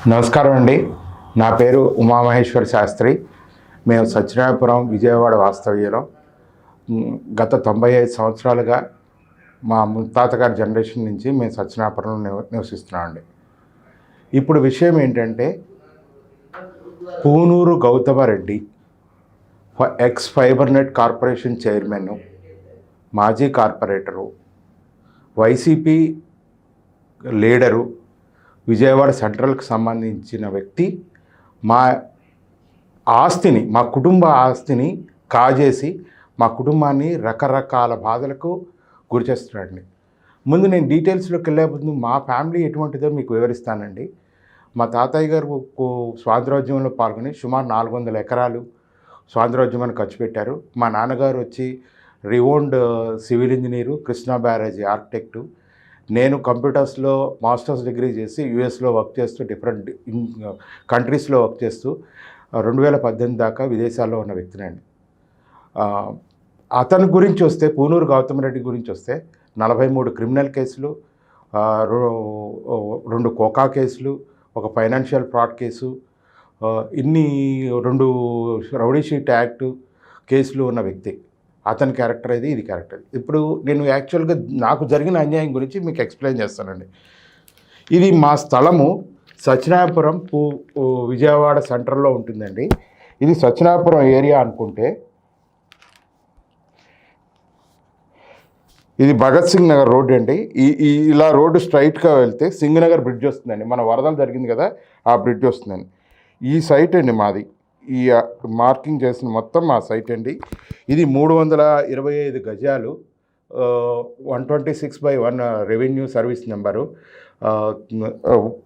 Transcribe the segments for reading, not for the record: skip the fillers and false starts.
నమస్కారం అండి. నా పేరు ఉమామహేశ్వర శాస్త్రి. మేము సత్యనారాయణపురం విజయవాడ వాస్తవ్యంలో గత 95 సంవత్సరాలుగా మా ముత్తాతగారి జనరేషన్ నుంచి మేము సత్యనారాయణపురంలో నివసిస్తున్నామండి. ఇప్పుడు విషయం ఏంటంటే, Punuru Gautam Reddy ex fibernet corporation chairman, మాజీ కార్పొరేటరు, వైసీపీ లీడరు, విజయవాడ సెంట్రల్కి సంబంధించిన వ్యక్తి మా ఆస్తిని, మా కుటుంబ ఆస్తిని కాజేసి మా కుటుంబాన్ని రకరకాల బాధలకు గురిచేస్తున్నాడండి. ముందు నేను డీటెయిల్స్లోకి వెళ్ళే ముందు మా ఫ్యామిలీ ఎటువంటిదో మీకు వివరిస్తానండి. మా తాతయ్య గారు స్వాతంత్రోద్యమంలో పాల్గొని సుమారు 400 ఎకరాలు స్వాతంత్రోద్యమాన్ని ఖర్చు పెట్టారు. మా నాన్నగారు వచ్చి రివోన్డ్ సివిల్ ఇంజనీరు, కృష్ణా బ్యారేజీ ఆర్కిటెక్టు. నేను కంప్యూటర్స్లో మాస్టర్స్ డిగ్రీ చేసి యూఎస్లో వర్క్ చేస్తూ డిఫరెంట్ కంట్రీస్లో వర్క్ చేస్తూ 2018 దాకా విదేశాల్లో ఉన్న వ్యక్తినండి. అతని గురించి వస్తే, పూనూరు గౌతమరెడ్డి గురించి వస్తే 43 క్రిమినల్ కేసులు, 2 కోకా కేసులు, ఒక financial fraud case, 2 rowdy sheet act కేసులు ఉన్న వ్యక్తి. అతని క్యారెక్టర్ ఇది, ఇది క్యారెక్టర్. ఇప్పుడు నేను యాక్చువల్గా నాకు జరిగిన అన్యాయం గురించి మీకు ఎక్స్ప్లెయిన్ చేస్తానండి. ఇది మా స్థలము సత్యనారాయణపురం విజయవాడ సెంటర్లో ఉంటుందండి. ఇది సత్యనారాయణపురం ఏరియా అనుకుంటే, ఇది భగత్ సింగ్ నగర్ రోడ్ అండి. ఇలా రోడ్డు స్ట్రైట్గా వెళ్తే సింగనగర్ బ్రిడ్జ్ వస్తుందండి. మన వరదలు జరిగింది కదా, ఆ బ్రిడ్జ్ వస్తుందండి. ఈ సైట్ అండి మాది. ఈ మార్కింగ్ చేసిన మొత్తం మా సైట్ అండి. ఇది 325 గజాలు, 126/1 revenue service number,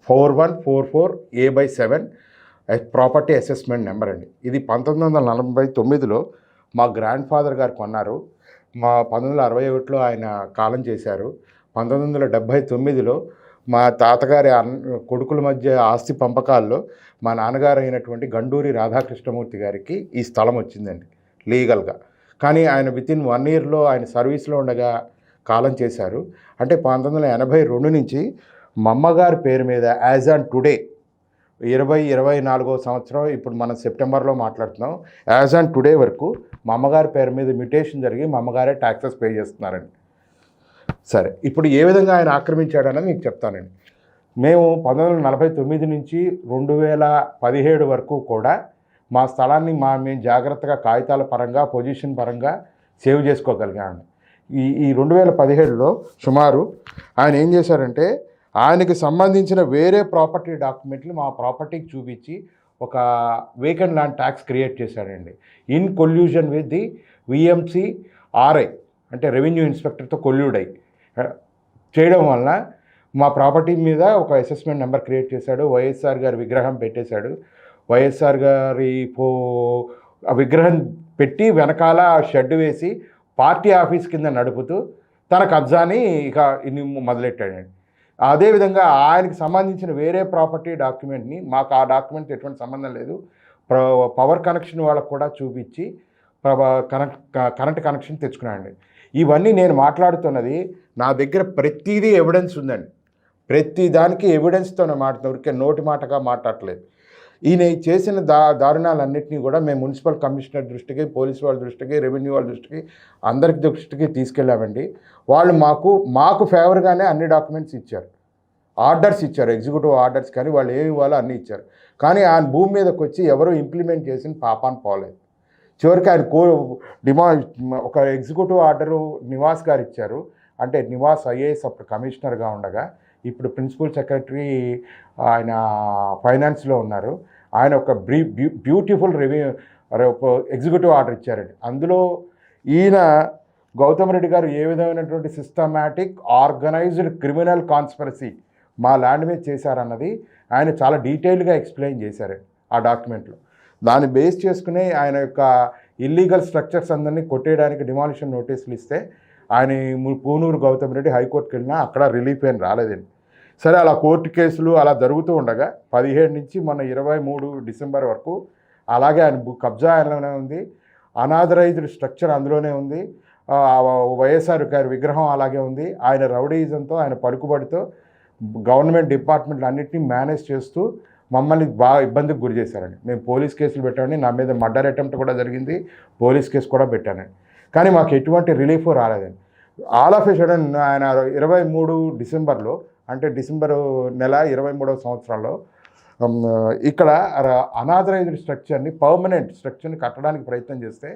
4144A/7 property assessment number అండి. ఇది 1949లో మా గ్రాండ్ ఫాదర్ గారు కొన్నారు. 1961లో ఆయన కాలం చేశారు. 1979లో మా తాతగారి కొడుకుల మధ్య ఆస్తి పంపకాల్లో మా నాన్నగారు అయినటువంటి గండూరి రాధాకృష్ణమూర్తి గారికి ఈ స్థలం వచ్చిందండి లీగల్గా. కానీ ఆయన వితిన్ 1 ఇయర్లో ఆయన సర్వీస్లో ఉండగా కాలం చేశారు. అంటే 1982 నుంచి మా అమ్మగారి పేరు మీద యాజ్ ఆన్ టుడే 2024వ సంవత్సరం, ఇప్పుడు మనం సెప్టెంబర్లో మాట్లాడుతున్నాం, యాజ్ ఆన్ టుడే వరకు మా అమ్మగారి పేరు మీద మ్యూటేషన్ జరిగి మా అమ్మగారే ట్యాక్సెస్ పే చేస్తున్నారండి. సరే, ఇప్పుడు ఏ విధంగా ఆయన ఆక్రమించాడని మీకు చెప్తానండి. మేము 1949 నుంచి 2017 వరకు కూడా మా స్థలాన్ని మేము జాగ్రత్తగా కాగితాల పరంగా, పొజిషన్ పరంగా సేవ్ చేసుకోగలిగామండి. ఈ 2017లో సుమారు ఆయన ఏం చేశారంటే, ఆయనకి సంబంధించిన వేరే ప్రాపర్టీ డాక్యుమెంట్లు మా ప్రాపర్టీకి చూపించి ఒక వేకెంట్ ల్యాండ్ ట్యాక్స్ క్రియేట్ చేశాడండి. In collusion with the VMC RI, అంటే రెవెన్యూ ఇన్స్పెక్టర్తో కొల్యూడ్ అయ్యి చేయడం వలన మా ప్రాపర్టీ మీద ఒక అసెస్మెంట్ నెంబర్ క్రియేట్ చేశాడు. వైఎస్ఆర్ గారి విగ్రహం పెట్టేశాడు. వైఎస్ఆర్ గారి విగ్రహం పెట్టి వెనకాల షెడ్ వేసి పార్టీ ఆఫీస్ కింద నడుపుతూ తన కబ్జాని ఇక మొదలెట్టాడండి. అదేవిధంగా ఆయనకి సంబంధించిన వేరే ప్రాపర్టీ డాక్యుమెంట్ని, మాకు ఆ డాక్యుమెంట్ ఎటువంటి సంబంధం లేదు, పవర్ కనెక్షన్ వాళ్ళకు కూడా చూపించి కరెంట్ కనెక్షన్ తెచ్చుకున్నాడండి. ఇవన్నీ నేను మాట్లాడుతున్నది, నా దగ్గర ప్రతిదీ ఎవిడెన్స్ ఉందండి. ప్రతి దానికి ఎవిడెన్స్తోనే మాట్లాడుతున్నా, ఊరికే నోటి మాటగా మాట్లాడలేదు. ఈయన చేసిన దారుణాలన్నింటినీ కూడా మేము మున్సిపల్ కమిషనర్ దృష్టికి, పోలీసు వాళ్ళ దృష్టికి, రెవెన్యూ వాళ్ళ దృష్టికి, అందరికి దృష్టికి తీసుకెళ్ళామండి. వాళ్ళు మాకు ఫేవర్గానే అన్ని డాక్యుమెంట్స్ ఇచ్చారు, ఆర్డర్స్ ఇచ్చారు, ఎగ్జిక్యూటివ్ ఆర్డర్స్, కానీ వాళ్ళు ఏమి ఇవ్వాలో అన్నీ ఇచ్చారు. కానీ ఆయన భూమి మీదకి వచ్చి ఎవరు ఇంప్లిమెంట్ చేసిన పాపాన్ని పోలేదు. చివరికి ఆయన ఒక ఎగ్జిక్యూటివ్ ఆర్డరు నివాస్ గారు ఇచ్చారు. అంటే నివాస్ ఐఏఎస్ అప్పుడు కమిషనర్గా ఉండగా, ఇప్పుడు ప్రిన్సిపల్ సెక్రటరీ, ఆయన ఫైనాన్స్లో ఉన్నారు. ఆయన ఒక బ్యూటిఫుల్ ఎగ్జిక్యూటివ్ ఆర్డర్ ఇచ్చారండి. అందులో ఈయన గౌతమ్ రెడ్డి గారు ఏ విధమైనటువంటి సిస్టమాటిక్ ఆర్గనైజ్డ్ క్రిమినల్ కాన్స్పిరసీ మా ల్యాండ్ మీద చేశారన్నది ఆయన చాలా డీటెయిల్గా ఎక్స్ప్లెయిన్ చేశారండి ఆ డాక్యుమెంట్లో. దాన్ని బేస్ చేసుకుని ఆయన యొక్క ఇల్లీగల్ స్ట్రక్చర్స్ అందరినీ కొట్టేయడానికి డిమాలిషన్ నోటీసులు ఇస్తే ఆయన పూనూరు గౌతమ్ రెడ్డి హైకోర్టుకి వెళ్ళినా అక్కడ రిలీఫ్ ఏం రాలేదండి. సరే, అలా కోర్టు కేసులు అలా జరుగుతూ ఉండగా 17 నుంచి మొన్న 23 డిసెంబర్ వరకు అలాగే ఆయన కబ్జా ఆయనలోనే ఉంది, అనాథరైజ్డ్ స్ట్రక్చర్ అందులోనే ఉంది, వైఎస్ఆర్ గారి విగ్రహం అలాగే ఉంది. ఆయన రౌడీజంతో, ఆయన పలుకుబడితో గవర్నమెంట్ డిపార్ట్మెంట్లు అన్నింటినీ మేనేజ్ చేస్తూ మమ్మల్ని బాగా ఇబ్బందికి గురి చేశారండి. మేము పోలీస్ కేసులు పెట్టామండి, నా మీద మర్డర్ అటెంప్ట్ కూడా జరిగింది, పోలీస్ కేసు కూడా పెట్టానండి. కానీ మాకు ఎటువంటి రిలీఫ్ రాలేదండి. ఆల్ ఆఫ్ ఎ సడన్ ఆయన 23 డిసెంబర్లో, అంటే డిసెంబరు నెల 23వ సంవత్సరంలో ఇక్కడ అనాథరైజ్డ్ స్ట్రక్చర్ని, పర్మనెంట్ స్ట్రక్చర్ని కట్టడానికి ప్రయత్నం చేస్తే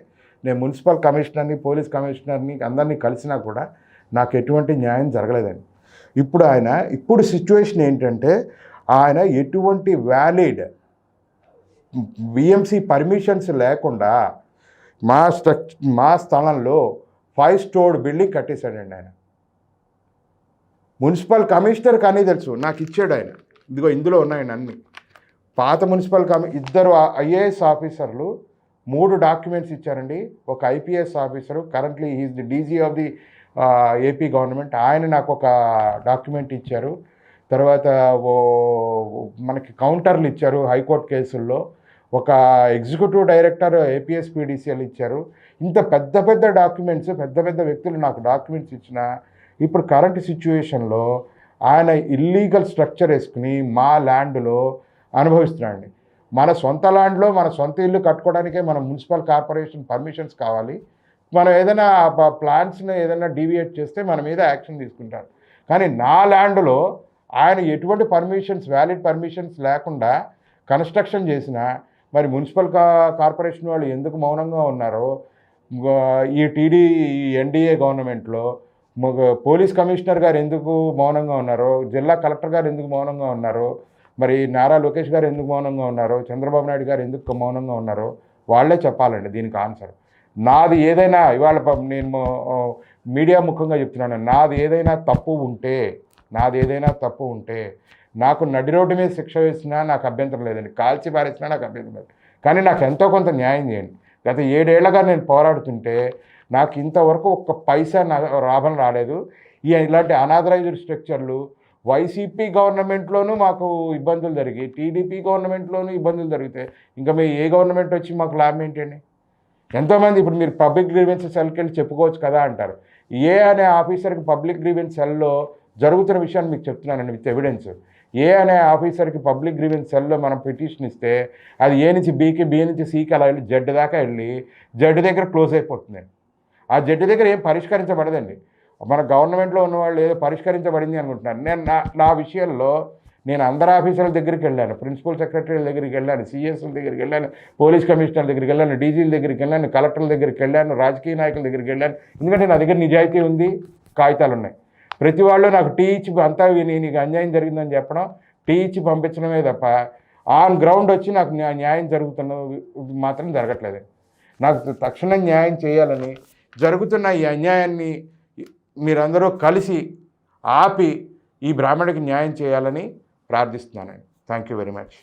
నేను మున్సిపల్ కమిషనర్ని, పోలీస్ కమిషనర్ని అందరినీ కలిసినా కూడా నాకు ఎటువంటి న్యాయం జరగలేదండి. ఇప్పుడు సిచ్యువేషన్ ఏంటంటే ఆయన ఎటువంటి వ్యాలిడ్ బిఎంసి పర్మిషన్స్ లేకుండా మా స్థలంలో 5 స్టోర్డ్ బిల్డింగ్ కట్టేశాడండి ఆయన. మున్సిపల్ కమిషనర్కి అన్నీ తెలుసు, నాకు ఇచ్చాడు ఆయన. ఇదిగో ఇందులో ఉన్నాయండి అన్నీ. పాత మున్సిపల్ ఇద్దరు ఐఏఎస్ ఆఫీసర్లు 3 డాక్యుమెంట్స్ ఇచ్చారండి. ఒక IPS officer, currently he is the DG of the AP government, ఆయన నాకు ఒక డాక్యుమెంట్ ఇచ్చారు. తర్వాత మనకి కౌంటర్లు ఇచ్చారు హైకోర్టు కేసుల్లో. ఒక ఎగ్జిక్యూటివ్ డైరెక్టర్ ఏపీఎస్పీడీసీఎల్ ఇచ్చారు. ఇంత పెద్ద పెద్ద డాక్యుమెంట్స్, పెద్ద పెద్ద వ్యక్తులు నాకు డాక్యుమెంట్స్ ఇచ్చిన ఇప్పుడు కరెంట్ సిచ్యువేషన్లో ఆయన ఇల్లీగల్ స్ట్రక్చర్ వేసుకుని మా ల్యాండ్లో అనుభవిస్తున్నాడండి. మన సొంత ల్యాండ్లో మన సొంత ఇల్లు కట్టుకోవడానికే మన మున్సిపల్ కార్పొరేషన్ పర్మిషన్స్ కావాలి. మనం ఏదైనా ప్లాన్స్ని ఏదైనా డీవియేట్ చేస్తే మన మీద యాక్షన్ తీసుకుంటారు. కానీ నా ల్యాండ్లో ఆయన ఎటువంటి పర్మిషన్స్, వ్యాలిడ్ పర్మిషన్స్ లేకుండా కన్స్ట్రక్షన్ చేసినా మరి మున్సిపల్ కార్పొరేషన్ వాళ్ళు ఎందుకు మౌనంగా ఉన్నారో, ఈ ఎన్డీఏ గవర్నమెంట్లో పోలీస్ కమిషనర్ గారు ఎందుకు మౌనంగా ఉన్నారో, జిల్లా కలెక్టర్ గారు ఎందుకు మౌనంగా ఉన్నారో, మరి నారా లోకేష్ గారు ఎందుకు మౌనంగా ఉన్నారో, చంద్రబాబు నాయుడు గారు ఎందుకు మౌనంగా ఉన్నారో వాళ్ళే చెప్పాలండి దీనికి ఆన్సర్. నాది ఏదైనా ఇవాళ నేను మీడియా ముఖంగా చెప్తున్నాను, నాది ఏదైనా తప్పు ఉంటే నాకు నడి రోడ్డు మీద శిక్ష వేసినా నాకు అభ్యంతరం లేదండి, కాల్చి పారేసినా నాకు అభ్యంతరం లేదు. కానీ నాకు ఎంతో కొంత న్యాయం చేయండి. గత 7 ఏళ్లుగా నేను పోరాడుతుంటే నాకు ఇంతవరకు ఒక్క పైసా లాభం రాలేదు. ఇలాంటి అనాథరైజ్డ్ స్ట్రక్చర్లు వైసీపీ గవర్నమెంట్లోనూ మాకు ఇబ్బందులు జరిగి, టీడీపీ గవర్నమెంట్లోనూ ఇబ్బందులు జరిగితే ఇంకా మీ ఏ గవర్నమెంట్ వచ్చి మాకు లాభం ఏంటండి? ఎంతోమంది ఇప్పుడు మీరు పబ్లిక్ గ్రీవెన్స్ సెల్కి వెళ్ళి చెప్పుకోవచ్చు కదా అంటారు. అనే ఆఫీసర్కి పబ్లిక్ గ్రీవెన్స్ సెల్లో జరుగుతున్న విషయాన్ని మీకు చెప్తున్నానండి విత్ ఎవిడెన్స్. అనే ఆఫీసర్కి పబ్లిక్ గ్రీవెన్స్ సెల్లో మనం పిటిషన్ ఇస్తే అది ఏ నుంచి బీకి, బీ నుంచి సీకి అలా వెళ్ళి జడ్డు దాకా వెళ్ళి జడ్డు దగ్గర క్లోజ్ అయిపోతుందండి. ఆ జడ్డు దగ్గర ఏం పరిష్కరించబడదండి. మన గవర్నమెంట్లో ఉన్నవాళ్ళు ఏదో పరిష్కరించబడింది అనుకుంటున్నారు. నా విషయంలో నేను అందరు ఆఫీసర్ల దగ్గరికి వెళ్ళాను, ప్రిన్సిపల్ సెక్రటరీల దగ్గరికి వెళ్ళాను, సిఎస్ల దగ్గరికి వెళ్ళాను, పోలీస్ కమిషనర్ దగ్గరికి వెళ్ళాను, డీజీల దగ్గరికి వెళ్ళాను, కలెక్టర్ల దగ్గరికి వెళ్ళాను, రాజకీయ నాయకుల దగ్గరికి వెళ్ళాను. ఎందుకంటే నా దగ్గర నిజాయితీ ఉంది, కాగితాలు ఉన్నాయి. ప్రతి వాళ్ళు నాకు టీ ఇచ్చి అంతా నీకు అన్యాయం జరిగిందని చెప్పడం, టీ ఇచ్చి పంపించడమే తప్ప ఆన్ గ్రౌండ్ వచ్చి నాకు న్యాయం జరుగుతున్నది మాత్రం జరగట్లేదు. నాకు తక్షణం న్యాయం చేయాలని, జరుగుతున్న ఈ అన్యాయాన్ని మీరందరూ కలిసి ఆపి ఈ బ్రాహ్మణికి న్యాయం చేయాలని ప్రార్థిస్తున్నానండి. Thank you very much.